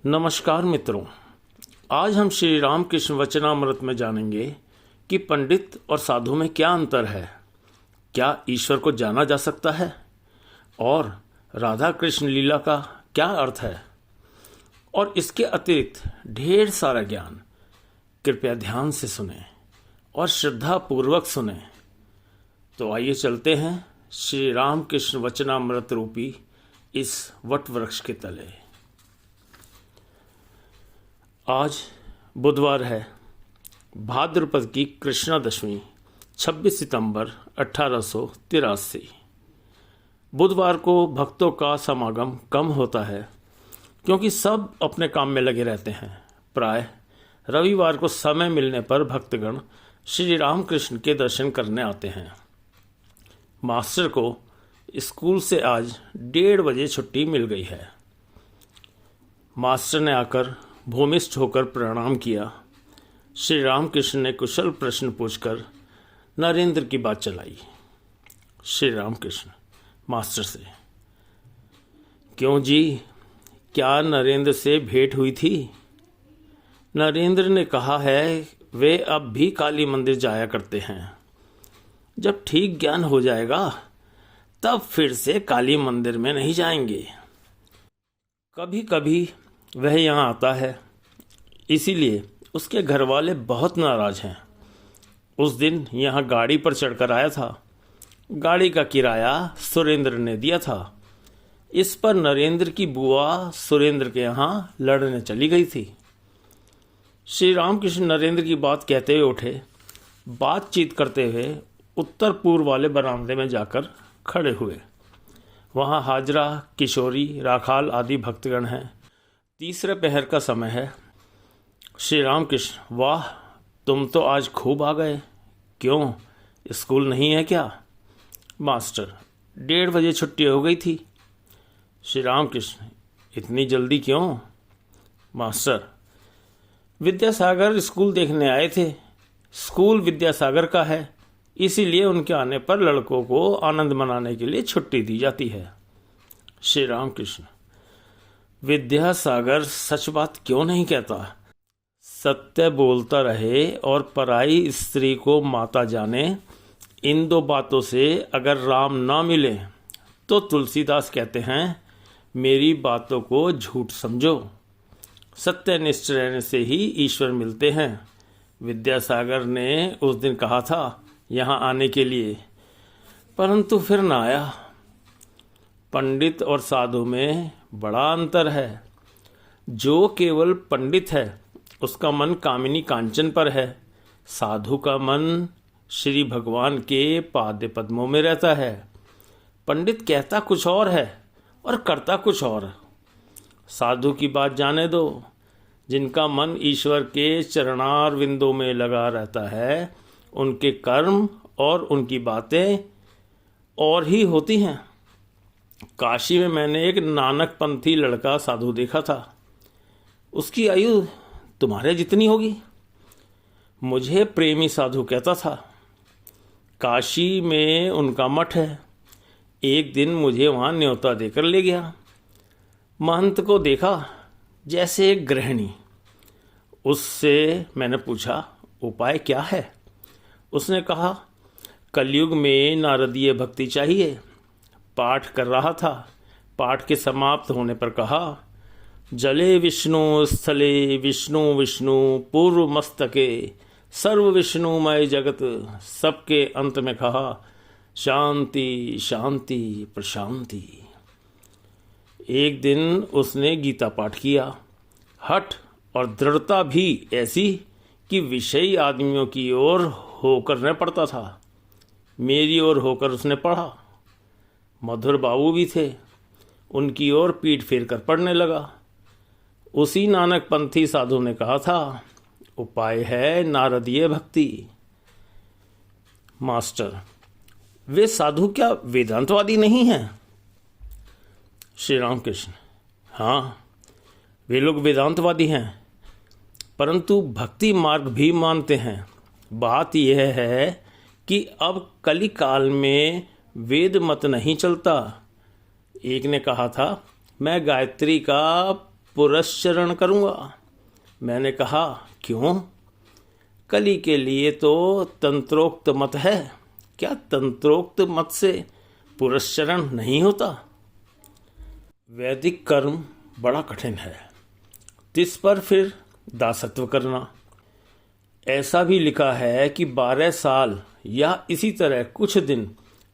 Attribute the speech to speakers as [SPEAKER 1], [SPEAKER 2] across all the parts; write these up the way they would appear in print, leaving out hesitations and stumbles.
[SPEAKER 1] नमस्कार मित्रों, आज हम श्री रामकृष्ण वचनामृत में जानेंगे कि पंडित और साधु में क्या अंतर है, क्या ईश्वर को जाना जा सकता है और राधा कृष्ण लीला का क्या अर्थ है और इसके अतिरिक्त ढेर सारा ज्ञान। कृपया ध्यान से सुने और श्रद्धा पूर्वक सुने। तो आइए चलते हैं श्री रामकृष्ण वचनामृत रूपी इस वट वृक्ष के तले। आज बुधवार है, भाद्रपद की कृष्णा दशमी 26 सितंबर 1883। बुधवार को भक्तों का समागम कम होता है क्योंकि सब अपने काम में लगे रहते हैं। प्राय रविवार को समय मिलने पर भक्तगण श्री रामकृष्ण के दर्शन करने आते हैं। मास्टर को स्कूल से आज 1:30 बजे छुट्टी मिल गई है। मास्टर ने आकर भूमिष्ठ होकर प्रणाम किया। श्री रामकृष्ण ने कुशल प्रश्न पूछकर नरेंद्र की बात चलाई। श्री रामकृष्ण मास्टर से, क्यों जी, क्या नरेंद्र से भेंट हुई थी? नरेंद्र ने कहा है वे अब भी काली मंदिर जाया करते हैं। जब ठीक ज्ञान हो जाएगा तब फिर से काली मंदिर में नहीं जाएंगे। कभी कभी वह यहाँ आता है, इसीलिए उसके घर वाले बहुत नाराज हैं। उस दिन यहाँ गाड़ी पर चढ़कर आया था। गाड़ी का किराया सुरेंद्र ने दिया था। इस पर नरेंद्र की बुआ सुरेंद्र के यहाँ लड़ने चली गई थी। श्री रामकृष्ण नरेंद्र की बात कहते हुए उठे। बातचीत करते हुए उत्तर पूर्व वाले बरामदे में जाकर खड़े हुए। वहाँ हाजरा, किशोरी, राखाल आदि भक्तगण हैं। तीसरे पहर का समय है। श्री रामकृष्ण, वाह, तुम तो आज खूब आ गए। क्यों, स्कूल नहीं है क्या? मास्टर, 1:30 बजे छुट्टी हो गई थी। श्री रामकृष्ण, इतनी जल्दी क्यों? मास्टर, विद्यासागर स्कूल देखने आए थे। स्कूल विद्यासागर का है, इसीलिए उनके आने पर लड़कों को आनंद मनाने के लिए छुट्टी दी जाती है। श्री रामकृष्ण, विद्यासागर सच बात क्यों नहीं कहता? सत्य बोलता रहे और पराई स्त्री को माता जाने। इन दो बातों से अगर राम ना मिले तो तुलसीदास कहते हैं, मेरी बातों को झूठ समझो। सत्यनिष्ठ रहने से ही ईश्वर मिलते हैं। विद्यासागर ने उस दिन कहा था यहाँ आने के लिए, परंतु फिर ना आया। पंडित और साधु में बड़ा अंतर है। जो केवल पंडित है उसका मन कामिनी कांचन पर है। साधु का मन श्री भगवान के पाद पद्मों में रहता है। पंडित कहता कुछ और है और करता कुछ और। साधु की बात जाने दो। जिनका मन ईश्वर के चरणार विंदों में लगा रहता है, उनके कर्म और उनकी बातें और ही होती हैं। काशी में मैंने एक नानकपंथी लड़का साधु देखा था। उसकी आयु तुम्हारे जितनी होगी। मुझे प्रेमी साधु कहता था। काशी में उनका मठ है। एक दिन मुझे वहाँ न्योता देकर ले गया। महंत को देखा जैसे एक गृहिणी। उससे मैंने पूछा, उपाय क्या है? उसने कहा, कलयुग में नारदीय भक्ति चाहिए। पाठ कर रहा था। पाठ के समाप्त होने पर कहा, जले विष्णु स्थले विष्णु विष्णु पूर्व मस्तके सर्व विष्णुमय जगत। सबके अंत में कहा, शांति शांति प्रशांति। एक दिन उसने गीता पाठ किया। हठ और दृढ़ता भी ऐसी कि विषयी आदमियों की ओर होकर न पढ़ता था। मेरी ओर होकर उसने पढ़ा। मधुर बाबू भी थे। उनकी ओर पीठ फेर कर पढ़ने लगा। उसी नानकपंथी साधु ने कहा था, उपाय है नारदीय भक्ति। मास्टर, वे साधु क्या वेदांतवादी नहीं हैं? श्री रामकृष्ण, हाँ, वे लोग वेदांतवादी हैं, परंतु भक्ति मार्ग भी मानते हैं। बात यह है कि अब कली काल में वेद मत नहीं चलता। एक ने कहा था, मैं गायत्री का पुरस्चरण करूँगा। मैंने कहा, क्यों? कली के लिए तो तंत्रोक्त मत है, क्या तंत्रोक्त मत से पुरस्चरण नहीं होता? वैदिक कर्म बड़ा कठिन है, तिस पर फिर दासत्व करना। ऐसा भी लिखा है कि 12 साल या इसी तरह कुछ दिन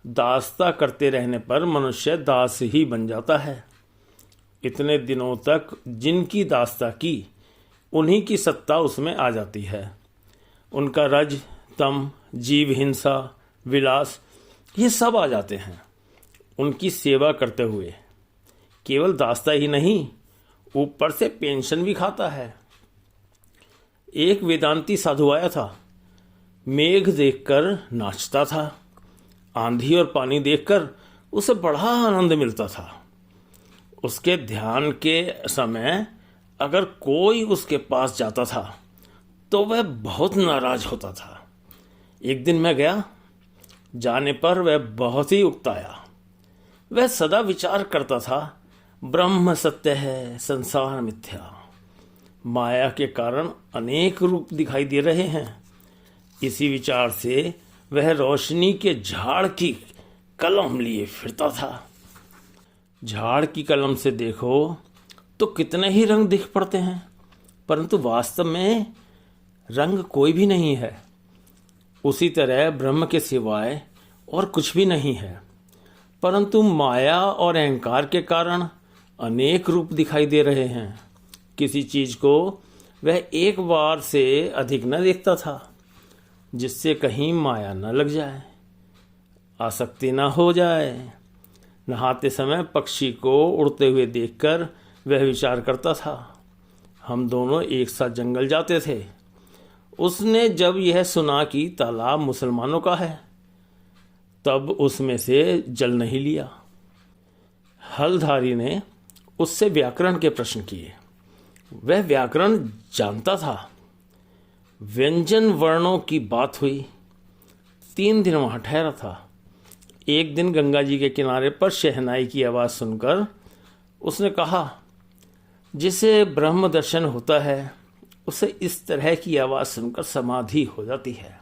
[SPEAKER 1] दासता करते रहने पर मनुष्य दास ही बन जाता है। इतने दिनों तक जिनकी दासता की, उन्हीं की सत्ता उसमें आ जाती है। उनका रज, तम, जीव हिंसा, विलास, ये सब आ जाते हैं उनकी सेवा करते हुए। केवल दासता ही नहीं, ऊपर से पेंशन भी खाता है। एक वेदांती साधु आया था, मेघ देखकर नाचता था, आंधी और पानी देखकर उसे बड़ा आनंद मिलता था। उसके ध्यान के समय अगर कोई उसके पास जाता था तो वह बहुत नाराज होता था। एक दिन मैं गया, जाने पर वह बहुत ही उकताया। वह सदा विचार करता था, ब्रह्म सत्य है, संसार मिथ्या। माया के कारण अनेक रूप दिखाई दे रहे हैं। इसी विचार से वह रोशनी के झाड़ की कलम लिए फिरता था। झाड़ की कलम से देखो तो कितने ही रंग दिख पड़ते हैं, परंतु वास्तव में रंग कोई भी नहीं है। उसी तरह ब्रह्म के सिवाय और कुछ भी नहीं है, परंतु माया और अहंकार के कारण अनेक रूप दिखाई दे रहे हैं। किसी चीज को वह एक बार से अधिक न देखता था, जिससे कहीं माया न लग जाए, आसक्ति न हो जाए। नहाते समय पक्षी को उड़ते हुए देखकर वह विचार करता था, हम दोनों एक साथ जंगल जाते थे। उसने जब यह सुना कि तालाब मुसलमानों का है, तब उसमें से जल नहीं लिया। हलधारी ने उससे व्याकरण के प्रश्न किए। वह व्याकरण जानता था। व्यंजन वर्णों की बात हुई। 3 दिन वहां ठहरा था। एक दिन गंगा जी के किनारे पर शहनाई की आवाज सुनकर उसने कहा, जिसे ब्रह्म दर्शन होता है उसे इस तरह की आवाज सुनकर समाधि हो जाती है।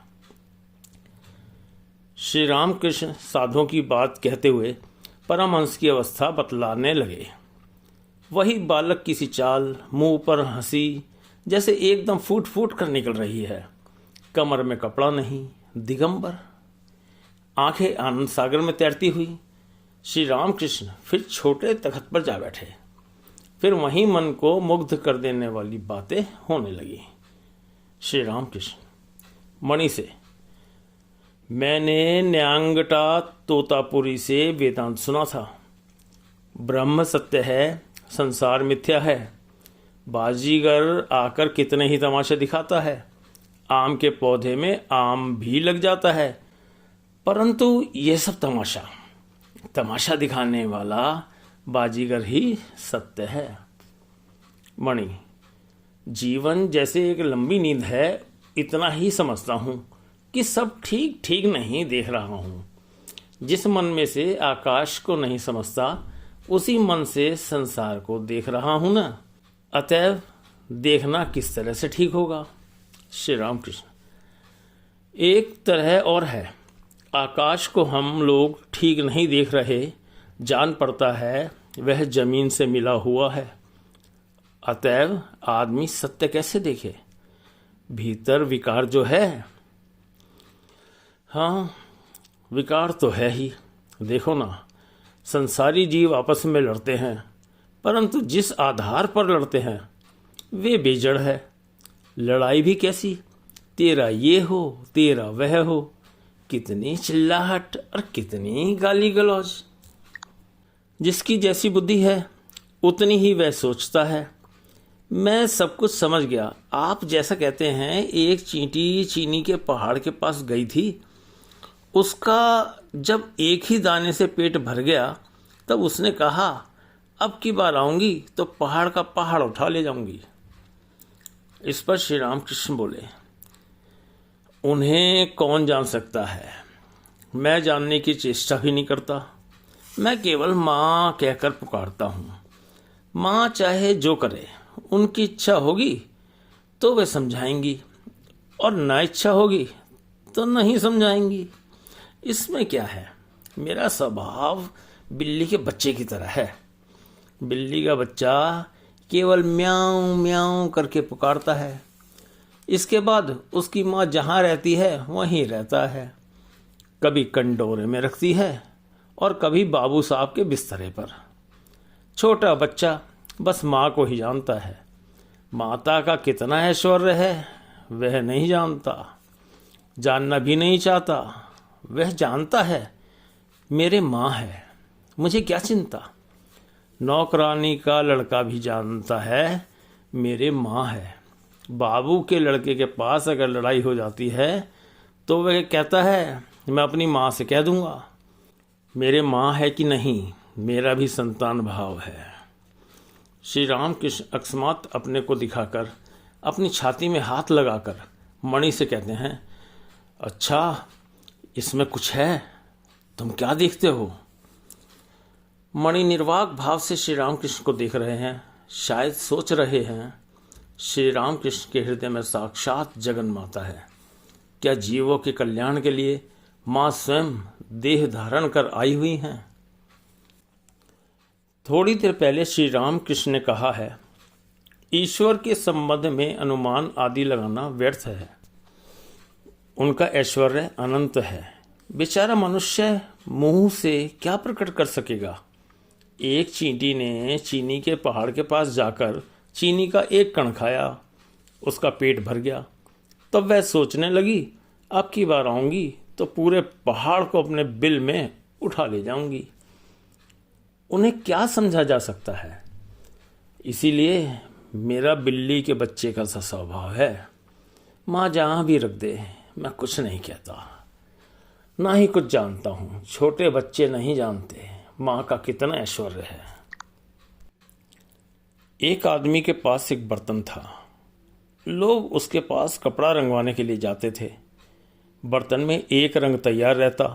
[SPEAKER 1] श्री रामकृष्ण साधुओं की बात कहते हुए परमहंस की अवस्था बतलाने लगे। वही बालक किसी चाल, मुंह पर हंसी जैसे एकदम फूट फूट कर निकल रही है। कमर में कपड़ा नहीं, दिगंबर, आंखें आनंद सागर में तैरती हुई। श्री रामकृष्ण फिर छोटे तख्त पर जा बैठे। फिर वहीं मन को मुग्ध कर देने वाली बातें होने लगी। श्री रामकृष्ण मणि से, मैंने न्यांगटा तोतापुरी से वेदांत सुना था। ब्रह्म सत्य है, संसार मिथ्या है। बाजीगर आकर कितने ही तमाशे दिखाता है। आम के पौधे में आम भी लग जाता है, परंतु ये सब तमाशा दिखाने वाला बाजीगर ही सत्य है। मणि, जीवन जैसे एक लंबी नींद है, इतना ही समझता हूं कि सब ठीक ठीक नहीं देख रहा हूं। जिस मन में से आकाश को नहीं समझता, उसी मन से संसार को देख रहा हूं ना। अतएव देखना किस तरह से ठीक होगा? श्री रामकृष्ण, एक तरह और है। आकाश को हम लोग ठीक नहीं देख रहे, जान पड़ता है वह जमीन से मिला हुआ है। अतएव आदमी सत्य कैसे देखे? भीतर विकार जो है, हाँ विकार तो है ही। देखो ना, संसारी जीव आपस में लड़ते हैं, परंतु जिस आधार पर लड़ते हैं वे बेजड़ है। लड़ाई भी कैसी, तेरा ये हो, तेरा वह हो, कितनी चिल्लाहट और कितनी गाली गलौज। जिसकी जैसी बुद्धि है उतनी ही वह सोचता है। मैं सब कुछ समझ गया। आप जैसा कहते हैं, एक चींटी चीनी के पहाड़ के पास गई थी। उसका जब एक ही दाने से पेट भर गया, तब उसने कहा, अब की बार आऊंगी तो पहाड़ का पहाड़ उठा ले जाऊंगी। इस पर श्री रामकृष्ण बोले, उन्हें कौन जान सकता है? मैं जानने की चेष्टा भी नहीं करता। मैं केवल माँ कहकर पुकारता हूँ। माँ चाहे जो करे, उनकी इच्छा होगी तो वे समझाएंगी और ना इच्छा होगी तो नहीं समझाएंगी। इसमें क्या है, मेरा स्वभाव बिल्ली के बच्चे की तरह है। बिल्ली का बच्चा केवल म्याऊं म्याऊं करके पुकारता है, इसके बाद उसकी माँ जहाँ रहती है वहीं रहता है। कभी कंडोरे में रखती है और कभी बाबू साहब के बिस्तरे पर। छोटा बच्चा बस माँ को ही जानता है, माता का कितना ऐश्वर्य है वह नहीं जानता, जानना भी नहीं चाहता। वह जानता है मेरे माँ है, मुझे क्या चिंता। नौकरानी का लड़का भी जानता है मेरे माँ है। बाबू के लड़के के पास अगर लड़ाई हो जाती है तो वह कहता है मैं अपनी माँ से कह दूंगा। मेरे माँ है कि नहीं, मेरा भी संतान भाव है। श्री रामकृष्ण अकस्मात अपने को दिखाकर अपनी छाती में हाथ लगाकर मणि से कहते हैं, अच्छा इसमें कुछ है, तुम क्या देखते हो। मणि निर्वाक भाव से श्री रामकृष्ण को देख रहे हैं। शायद सोच रहे हैं श्री रामकृष्ण के हृदय में साक्षात जगन माता है। क्या जीवों के कल्याण के लिए माँ स्वयं देह धारण कर आई हुई हैं। थोड़ी देर पहले श्री रामकृष्ण ने कहा है, ईश्वर के संबंध में अनुमान आदि लगाना व्यर्थ है। उनका ऐश्वर्य अनंत है। बेचारा मनुष्य मुंह से क्या प्रकट कर सकेगा। एक चींटी ने चीनी के पहाड़ के पास जाकर चीनी का एक कण खाया, उसका पेट भर गया। तब वह सोचने लगी, अब की बार आऊंगी तो पूरे पहाड़ को अपने बिल में उठा ले जाऊंगी। उन्हें क्या समझा जा सकता है। इसीलिए मेरा बिल्ली के बच्चे का सा स्वभाव है, माँ जहाँ भी रख दे मैं कुछ नहीं कहता, ना ही कुछ जानता हूँ। छोटे बच्चे नहीं जानते माँ का कितना ऐश्वर्य है। एक आदमी के पास एक बर्तन था। लोग उसके पास कपड़ा रंगवाने के लिए जाते थे। बर्तन में एक रंग तैयार रहता,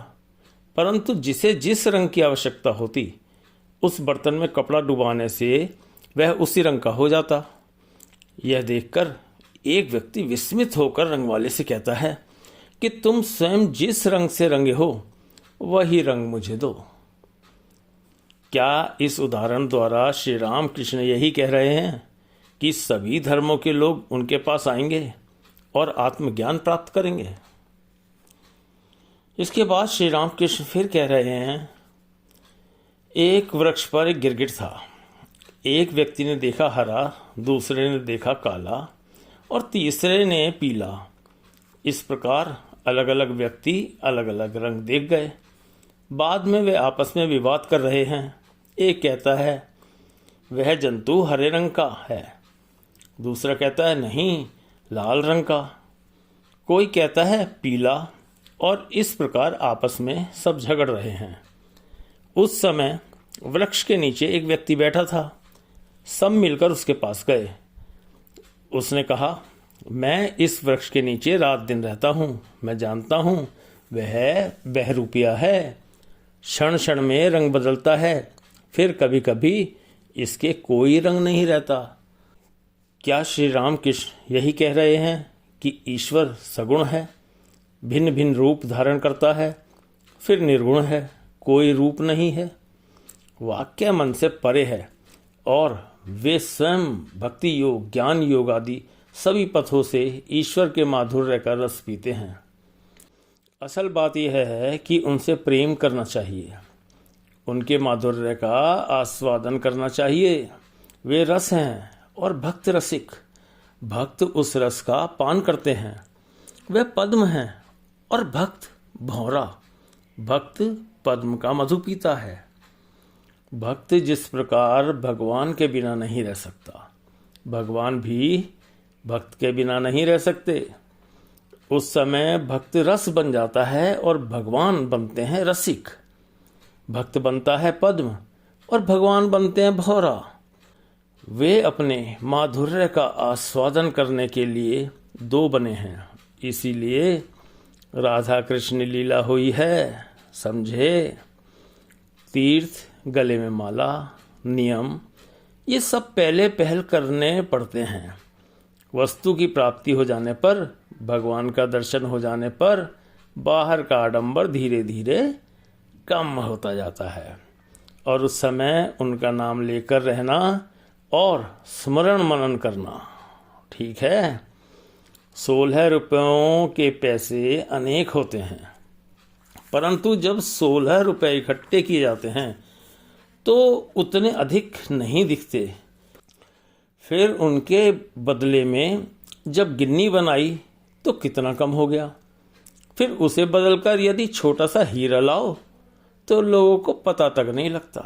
[SPEAKER 1] परंतु जिसे जिस रंग की आवश्यकता होती उस बर्तन में कपड़ा डुबाने से वह उसी रंग का हो जाता। यह देखकर एक व्यक्ति विस्मित होकर रंगवाले से कहता है कि तुम स्वयं जिस रंग से रंगे हो वही रंग मुझे दो। क्या इस उदाहरण द्वारा श्री रामकृष्ण यही कह रहे हैं कि सभी धर्मों के लोग उनके पास आएंगे और आत्मज्ञान प्राप्त करेंगे। इसके बाद श्री रामकृष्ण फिर कह रहे हैं, एक वृक्ष पर एक गिरगिट था। एक व्यक्ति ने देखा हरा, दूसरे ने देखा काला और तीसरे ने पीला। इस प्रकार अलग अलग व्यक्ति अलग अलग रंग देख गए। बाद में वे आपस में विवाद कर रहे हैं। एक कहता है वह जंतु हरे रंग का है, दूसरा कहता है नहीं लाल रंग का, कोई कहता है पीला, और इस प्रकार आपस में सब झगड़ रहे हैं। उस समय वृक्ष के नीचे एक व्यक्ति बैठा था। सब मिलकर उसके पास गए। उसने कहा, मैं इस वृक्ष के नीचे रात दिन रहता हूँ, मैं जानता हूँ वह बहरूपिया है, क्षण क्षण में रंग बदलता है, फिर कभी कभी इसके कोई रंग नहीं रहता। क्या श्री रामकृष्ण यही कह रहे हैं कि ईश्वर सगुण है, भिन्न भिन्न रूप धारण करता है, फिर निर्गुण है, कोई रूप नहीं है। वाक्य मन से परे है और वे स्वयं भक्ति योग, ज्ञान योग आदि सभी पथों से ईश्वर के माधुर्य का रस पीते हैं। असल बात यह है कि उनसे प्रेम करना चाहिए, उनके माधुर्य का आस्वादन करना चाहिए। वे रस हैं और भक्त रसिक, भक्त उस रस का पान करते हैं। वे पद्म हैं और भक्त भौरा, भक्त पद्म का मधु पीता है। भक्त जिस प्रकार भगवान के बिना नहीं रह सकता, भगवान भी भक्त के बिना नहीं रह सकते। उस समय भक्त रस बन जाता है और भगवान बनते हैं रसिक। भक्त बनता है पद्म और भगवान बनते हैं भौरा। वे अपने माधुर्य का आस्वादन करने के लिए दो बने हैं, इसीलिए राधा कृष्ण लीला हुई है, समझे। तीर्थ, गले में माला, नियम, ये सब पहले पहल करने पड़ते हैं। वस्तु की प्राप्ति हो जाने पर, भगवान का दर्शन हो जाने पर बाहर का आडंबर धीरे धीरे कम होता जाता है और उस समय उनका नाम लेकर रहना और स्मरण मनन करना ठीक है। 16 रुपयों के पैसे अनेक होते हैं, परंतु जब 16 रुपये इकट्ठे किए जाते हैं तो उतने अधिक नहीं दिखते। फिर उनके बदले में जब गिन्नी बनाई तो कितना कम हो गया। फिर उसे बदलकर यदि छोटा सा हीरा लाओ तो लोगों को पता तक नहीं लगता।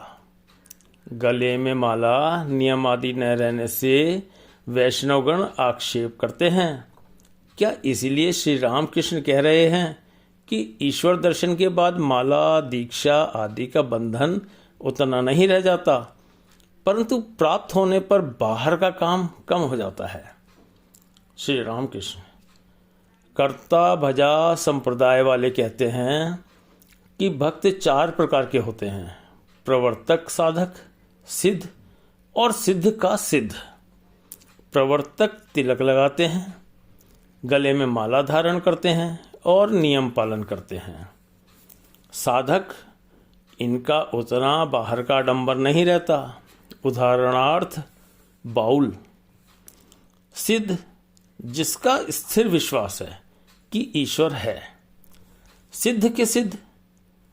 [SPEAKER 1] गले में माला नियम आदि न रहने से वैष्णवगण आक्षेप करते हैं। क्या इसीलिए श्री रामकृष्ण कह रहे हैं कि ईश्वर दर्शन के बाद माला दीक्षा आदि का बंधन उतना नहीं रह जाता, परंतु प्राप्त होने पर बाहर का काम कम हो जाता है। श्री रामकृष्ण कर्ता भजा संप्रदाय वाले कहते हैं कि भक्त 4 प्रकार के होते हैं, प्रवर्तक, साधक, सिद्ध और सिद्ध का सिद्ध। प्रवर्तक तिलक लगाते हैं, गले में माला धारण करते हैं और नियम पालन करते हैं। साधक, इनका उतना बाहर का आडंबर नहीं रहता, उदाहरणार्थ बाउल। सिद्ध, जिसका स्थिर विश्वास है कि ईश्वर है। सिद्ध के सिद्ध,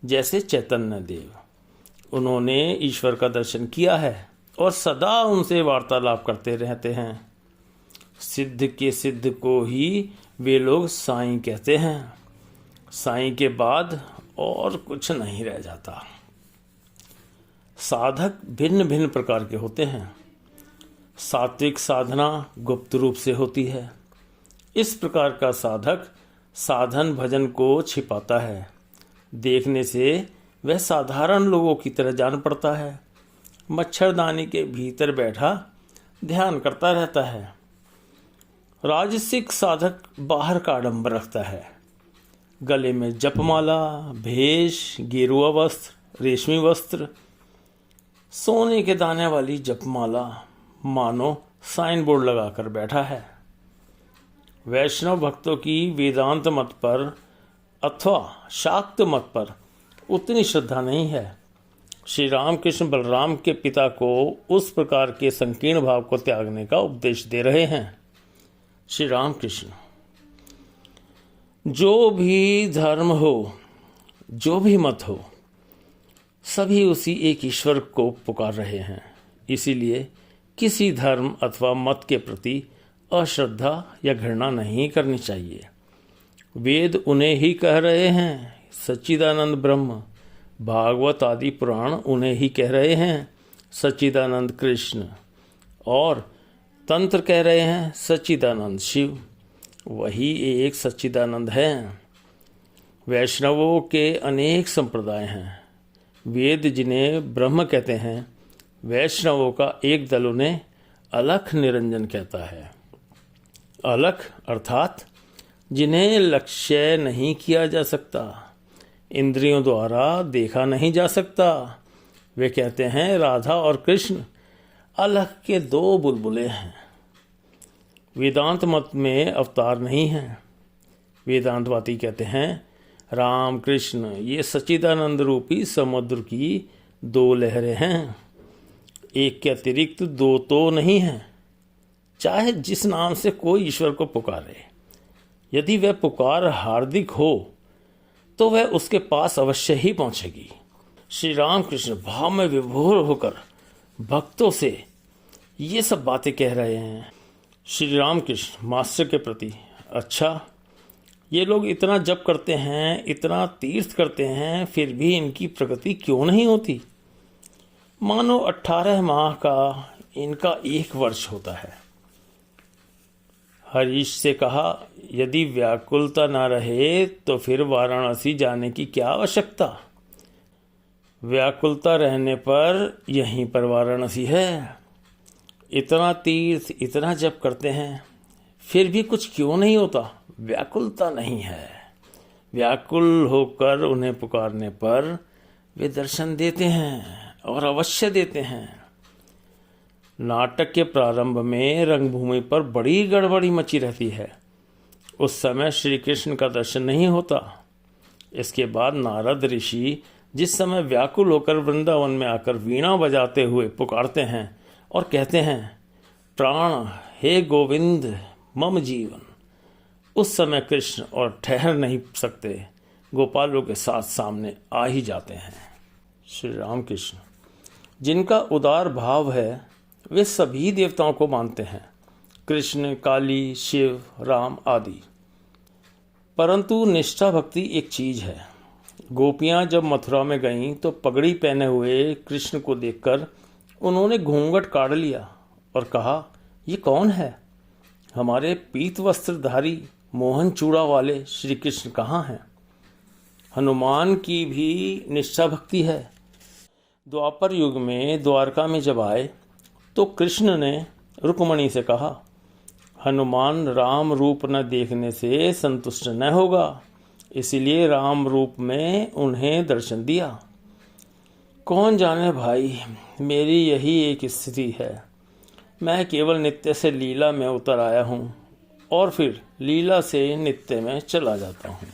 [SPEAKER 1] जैसे चैतन्य देव, उन्होंने ईश्वर का दर्शन किया है और सदा उनसे वार्तालाप करते रहते हैं। सिद्ध के सिद्ध को ही वे लोग साईं कहते हैं। साईं के बाद और कुछ नहीं रह जाता। साधक भिन्न भिन्न प्रकार के होते हैं। सात्विक साधना गुप्त रूप से होती है। इस प्रकार का साधक साधन भजन को छिपाता है। देखने से वह साधारण लोगों की तरह जान पड़ता है। मच्छरदानी के भीतर बैठा ध्यान करता रहता है। राजसिक साधक बाहर का आडंबर रखता है। गले में जपमाला, भेष, गेरुआ वस्त्र, रेशमी वस्त्र, सोने के दाने वाली जपमाला, मानो साइन बोर्ड लगाकर बैठा है। वैष्णव भक्तों की वेदांत मत पर अथवा शाक्त मत पर उतनी श्रद्धा नहीं है। श्री रामकृष्ण बलराम के पिता को उस प्रकार के संकीर्ण भाव को त्यागने का उपदेश दे रहे हैं। श्री रामकृष्ण, जो भी धर्म हो, जो भी मत हो, सभी उसी एक ईश्वर को पुकार रहे हैं। इसीलिए किसी धर्म अथवा मत के प्रति अश्रद्धा या घृणा नहीं करनी चाहिए। वेद उन्हें ही कह रहे हैं, सच्चिदानंद ब्रह्म। भागवत आदि पुराण उन्हें ही कह रहे हैं, सच्चिदानंद कृष्ण। और तंत्र कह रहे हैं, सच्चिदानंद शिव। वही एक सच्चिदानंद है। वैष्णवों के अनेक संप्रदाय हैं। वेद जिन्हें ब्रह्म कहते हैं, वैष्णवों का एक दल उन्हें अलख निरंजन कहता है। अलख अर्थात जिन्हें लक्ष्य नहीं किया जा सकता, इंद्रियों द्वारा देखा नहीं जा सकता। वे कहते हैं राधा और कृष्ण अलख के 2 बुलबुले हैं। वेदांत मत में अवतार नहीं है। वेदांतवादी कहते हैं राम कृष्ण ये सच्चिदानंद रूपी समुद्र की 2 लहरें हैं। एक के अतिरिक्त 2 तो नहीं हैं। चाहे जिस नाम से कोई ईश्वर को पुकारे, यदि वह पुकार हार्दिक हो तो वह उसके पास अवश्य ही पहुंचेगी। श्री रामकृष्ण भाव में विभोर होकर भक्तों से ये सब बातें कह रहे हैं। श्री रामकृष्ण मास्टर के प्रति, अच्छा ये लोग इतना जप करते हैं, इतना तीर्थ करते हैं, फिर भी इनकी प्रगति क्यों नहीं होती? मानो 18 माह का इनका 1 वर्ष होता है। हरीश से कहा, यदि व्याकुलता न रहे तो फिर वाराणसी जाने की क्या आवश्यकता? व्याकुलता रहने पर यहीं पर वाराणसी है। इतना तीर्थ, इतना जप करते हैं, फिर भी कुछ क्यों नहीं होता? व्याकुलता नहीं है। व्याकुल होकर उन्हें पुकारने पर वे दर्शन देते हैं और अवश्य देते हैं। नाटक के प्रारंभ में रंगभूमि पर बड़ी गड़बड़ी मची रहती है। उस समय श्री कृष्ण का दर्शन नहीं होता। इसके बाद नारद ऋषि जिस समय व्याकुल होकर वृंदावन में आकर वीणा बजाते हुए पुकारते हैं और कहते हैं, प्राण हे गोविंद मम जीवन, उस समय कृष्ण और ठहर नहीं सकते, गोपालों के साथ सामने आ ही जाते हैं। श्री राम कृष्ण जिनका उदार भाव है वे सभी देवताओं को मानते हैं, कृष्ण, काली, शिव, राम आदि। परंतु निष्ठा भक्ति एक चीज है। गोपियां जब मथुरा में गईं तो पगड़ी पहने हुए कृष्ण को देखकर उन्होंने घूंघट काढ़ लिया और कहा, ये कौन है? हमारे पीत वस्त्रधारी मोहन चूड़ा वाले श्री कृष्ण कहाँ हैं? हनुमान की भी निष्ठा भक्ति है। द्वापर युग में द्वारका में जब आए तो कृष्ण ने रुक्मणी से कहा, हनुमान राम रूप न देखने से संतुष्ट न होगा, इसीलिए राम रूप में उन्हें दर्शन दिया। कौन जाने भाई, मेरी यही एक स्थिति है। मैं केवल नित्य से लीला में उतर आया हूँ और फिर लीला से नित्य में चला जाता हूँ।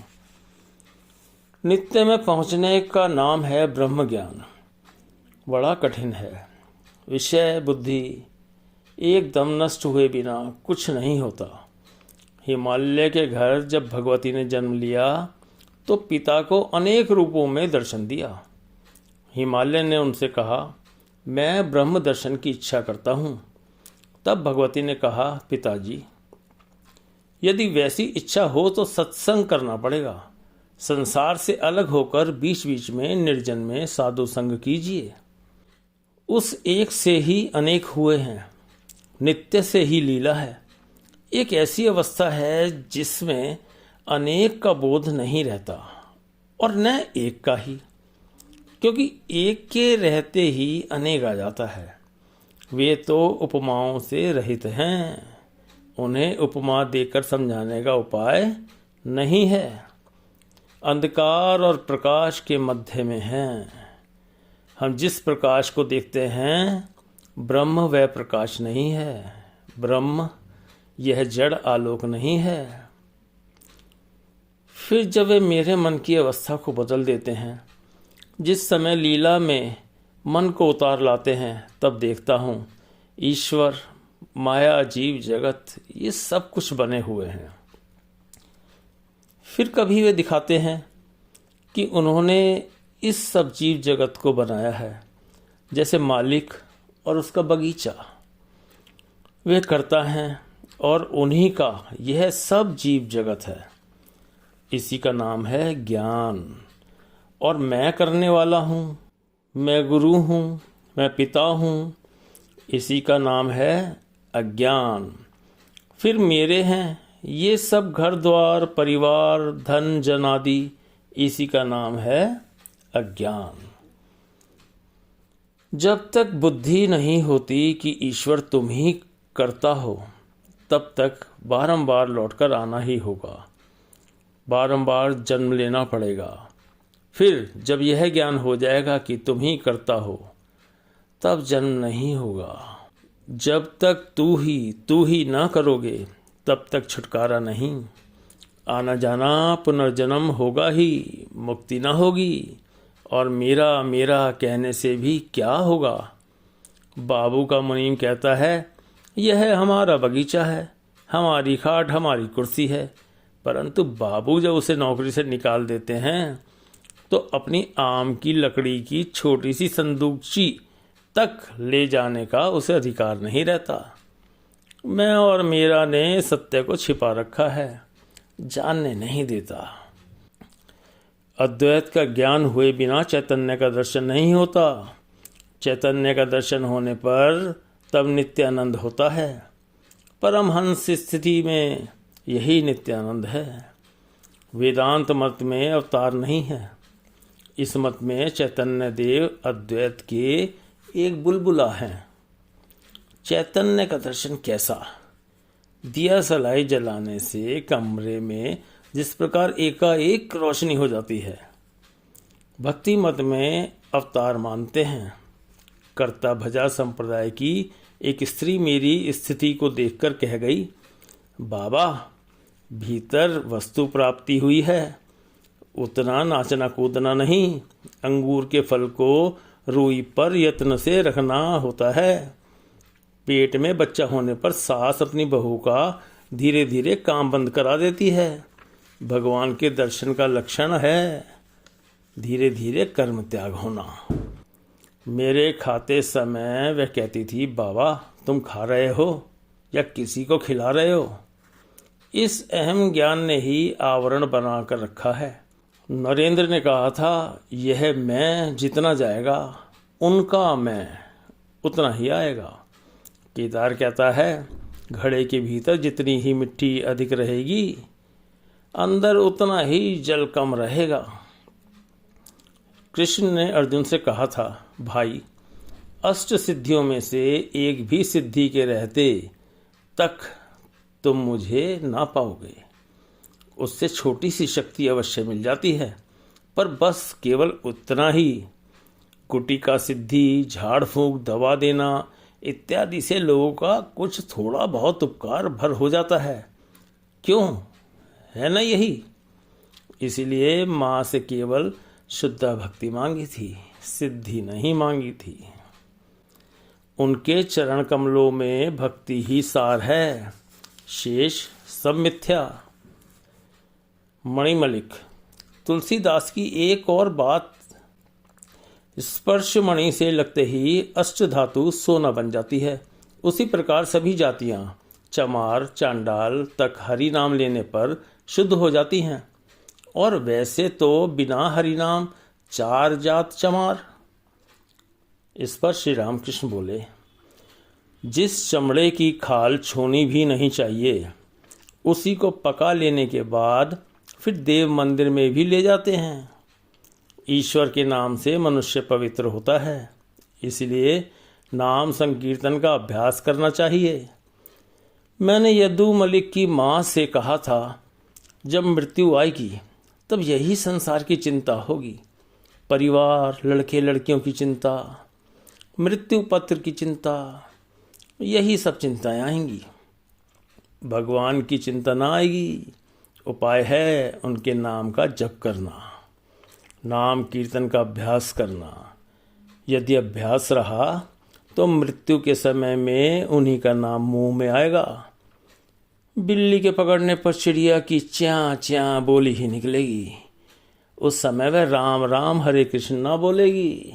[SPEAKER 1] नित्य में पहुँचने का नाम है ब्रह्म ज्ञान। बड़ा कठिन है। विषय बुद्धि एकदम नष्ट हुए बिना कुछ नहीं होता। हिमालय के घर जब भगवती ने जन्म लिया तो पिता को अनेक रूपों में दर्शन दिया। हिमालय ने उनसे कहा, मैं ब्रह्म दर्शन की इच्छा करता हूँ। तब भगवती ने कहा, पिताजी यदि वैसी इच्छा हो तो सत्संग करना पड़ेगा। संसार से अलग होकर बीच बीच में निर्जन में साधु संग कीजिए। उस एक से ही अनेक हुए हैं, नित्य से ही लीला है। एक ऐसी अवस्था है जिसमें अनेक का बोध नहीं रहता और न एक का ही, क्योंकि एक के रहते ही अनेक आ जाता है। वे तो उपमाओं से रहित हैं, उन्हें उपमा देकर समझाने का उपाय नहीं है। अंधकार और प्रकाश के मध्य में हैं। हम जिस प्रकाश को देखते हैं ब्रह्म वह प्रकाश नहीं है। ब्रह्म यह जड़ आलोक नहीं है। फिर जब वे मेरे मन की अवस्था को बदल देते हैं, जिस समय लीला में मन को उतार लाते हैं, तब देखता हूँ ईश्वर, माया, जीव जगत ये सब कुछ बने हुए हैं। फिर कभी वे दिखाते हैं कि उन्होंने इस सब जीव जगत को बनाया है, जैसे मालिक और उसका बगीचा। वे करता हैं और उन्हीं का यह सब जीव जगत है। इसी का नाम है ज्ञान। और मैं करने वाला हूँ, मैं गुरु हूँ, मैं पिता हूँ, इसी का नाम है अज्ञान। फिर मेरे हैं ये सब घर द्वार, परिवार, धन, जन आदि, इसी का नाम है अज्ञान। जब तक बुद्धि नहीं होती कि ईश्वर तुम ही करता हो, तब तक बारंबार लौटकर आना ही होगा, बारंबार जन्म लेना पड़ेगा। फिर जब यह ज्ञान हो जाएगा कि तुम ही करता हो, तब जन्म नहीं होगा। जब तक तू ही ना करोगे, तब तक छुटकारा नहीं। आना जाना पुनर्जन्म होगा ही, मुक्ति ना होगी। और मेरा मेरा कहने से भी क्या होगा। बाबू का मुनीम कहता है, यह हमारा बगीचा है, हमारी खाट, हमारी कुर्सी है। परंतु बाबू जब उसे नौकरी से निकाल देते हैं तो अपनी आम की लकड़ी की छोटी सी संदूकची तक ले जाने का उसे अधिकार नहीं रहता। मैं और मेरा ने सत्य को छिपा रखा है, जानने नहीं देता। अद्वैत का ज्ञान हुए बिना चैतन्य का दर्शन नहीं होता। चैतन्य का दर्शन होने पर तब नित्यानंद होता है। परमहंस स्थिति में यही नित्यानंद है। वेदांत मत में अवतार नहीं है। इस मत में चैतन्य देव अद्वैत के एक बुलबुला हैं। चैतन्य का दर्शन कैसा? दिया सलाई जलाने से कमरे में जिस प्रकार एकाएक रोशनी हो जाती है। भक्ति मत में अवतार मानते हैं। कर्ता भजा संप्रदाय की एक स्त्री मेरी स्थिति को देखकर कह गई, बाबा, भीतर वस्तु प्राप्ति हुई है, उतना नाचना कूदना नहीं। अंगूर के फल को रुई पर यत्न से रखना होता है। पेट में बच्चा होने पर सास अपनी बहू का धीरे धीरे काम बंद करा देती है। भगवान के दर्शन का लक्षण है धीरे धीरे कर्म त्याग होना। मेरे खाते समय वह कहती थी, बाबा, तुम खा रहे हो या किसी को खिला रहे हो? इस अहम ज्ञान ने ही आवरण बना कर रखा है। नरेंद्र ने कहा था, यह मैं जितना जाएगा उनका मैं उतना ही आएगा। केदार कहता है, घड़े के भीतर जितनी ही मिट्टी अधिक रहेगी, अंदर उतना ही जल कम रहेगा। कृष्ण ने अर्जुन से कहा था, भाई, अष्ट सिद्धियों में से एक भी सिद्धि के रहते तक तुम मुझे ना पाओगे। उससे छोटी सी शक्ति अवश्य मिल जाती है, पर बस केवल उतना ही। कुटिका सिद्धि, झाड़ फूंक, दवा देना इत्यादि से लोगों का कुछ थोड़ा बहुत उपकार भर हो जाता है। क्यों, है ना यही? इसीलिए माँ से केवल शुद्ध भक्ति मांगी थी, सिद्धि नहीं मांगी थी। उनके चरण कमलों में भक्ति ही सार है, शेष सब मिथ्या। मणिमलिक। तुलसीदास की एक और बात, स्पर्श मणि से लगते ही अष्ट धातु सोना बन जाती है। उसी प्रकार सभी जातियां चमार चांडाल तक हरि नाम लेने पर शुद्ध हो जाती हैं। और वैसे तो बिना हरि नाम 4 जात चमार। इस पर श्री रामकृष्ण बोले, जिस चमड़े की खाल छोनी भी नहीं चाहिए, उसी को पका लेने के बाद फिर देव मंदिर में भी ले जाते हैं। ईश्वर के नाम से मनुष्य पवित्र होता है, इसलिए नाम संकीर्तन का अभ्यास करना चाहिए। मैंने यदु मलिक की माँ से कहा था, जब मृत्यु आएगी तब यही संसार की चिंता होगी। परिवार, लड़के लड़कियों की चिंता, मृत्यु पत्र की चिंता, यही सब चिंताएं आएंगी। भगवान की चिंता ना आएगी। उपाय है उनके नाम का जप करना, नाम कीर्तन का अभ्यास करना। यदि अभ्यास रहा तो मृत्यु के समय में उन्हीं का नाम मुंह में आएगा। बिल्ली के पकड़ने पर चिड़िया की च्यां च्यां बोली ही निकलेगी। उस समय वह राम राम हरे कृष्ण ना बोलेगी।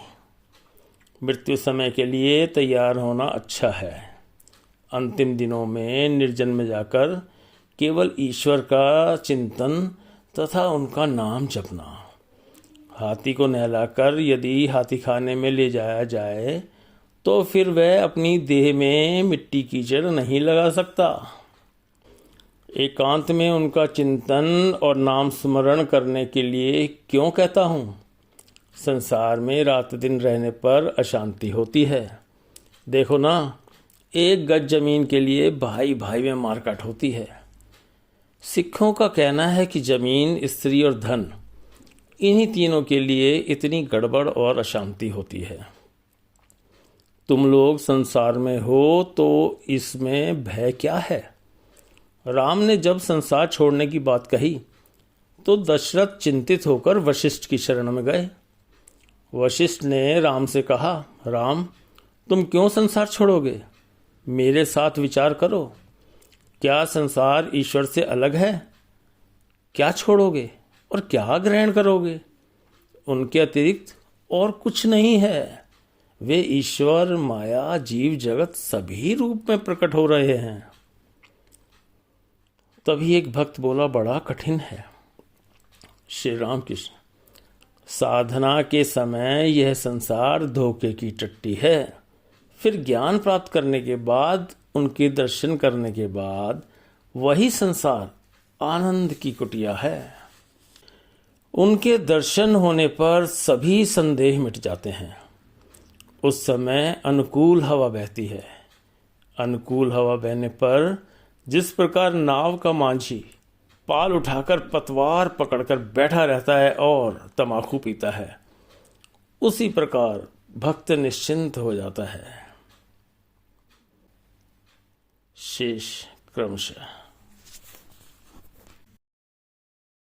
[SPEAKER 1] मृत्यु समय के लिए तैयार होना अच्छा है। अंतिम दिनों में निर्जन में जाकर केवल ईश्वर का चिंतन तथा उनका नाम जपना। हाथी को नहलाकर यदि हाथी खाने में ले जाया जाए तो फिर वह अपनी देह में मिट्टी कीचड़ नहीं लगा सकता। एकांत में उनका चिंतन और नाम स्मरण करने के लिए क्यों कहता हूँ? संसार में रात दिन रहने पर अशांति होती है। देखो ना, 1 गज जमीन के लिए भाई भाई में मारकाट होती है। सिखों का कहना है कि जमीन, स्त्री और धन, इन्हीं तीनों के लिए इतनी गड़बड़ और अशांति होती है। तुम लोग संसार में हो तो इसमें भय क्या है? राम ने जब संसार छोड़ने की बात कही तो दशरथ चिंतित होकर वशिष्ठ की शरण में गए। वशिष्ठ ने राम से कहा, राम, तुम क्यों संसार छोड़ोगे? मेरे साथ विचार करो। क्या संसार ईश्वर से अलग है? क्या छोड़ोगे और क्या ग्रहण करोगे? उनके अतिरिक्त और कुछ नहीं है। वे ईश्वर, माया, जीव जगत सभी रूप में प्रकट हो रहे हैं। तभी एक भक्त बोला, बड़ा कठिन है। श्री रामकृष्ण, साधना के समय यह संसार धोखे की टट्टी है। फिर ज्ञान प्राप्त करने के बाद, उनके दर्शन करने के बाद, वही संसार आनंद की कुटिया है। उनके दर्शन होने पर सभी संदेह मिट जाते हैं। उस समय अनुकूल हवा बहती है। अनुकूल हवा बहने पर जिस प्रकार नाव का मांझी पाल उठाकर पतवार पकड़कर बैठा रहता है और तमाकू पीता है, उसी प्रकार भक्त निश्चिंत हो जाता है। शेष क्रमशः।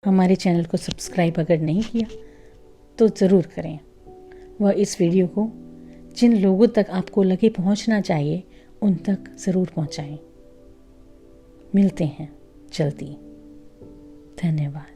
[SPEAKER 2] हमारे चैनल को सब्सक्राइब अगर नहीं किया तो ज़रूर करें, वह इस वीडियो को जिन लोगों तक आपको लगे पहुंचना चाहिए उन तक ज़रूर पहुंचाएं। मिलते हैं जल्दी। धन्यवाद।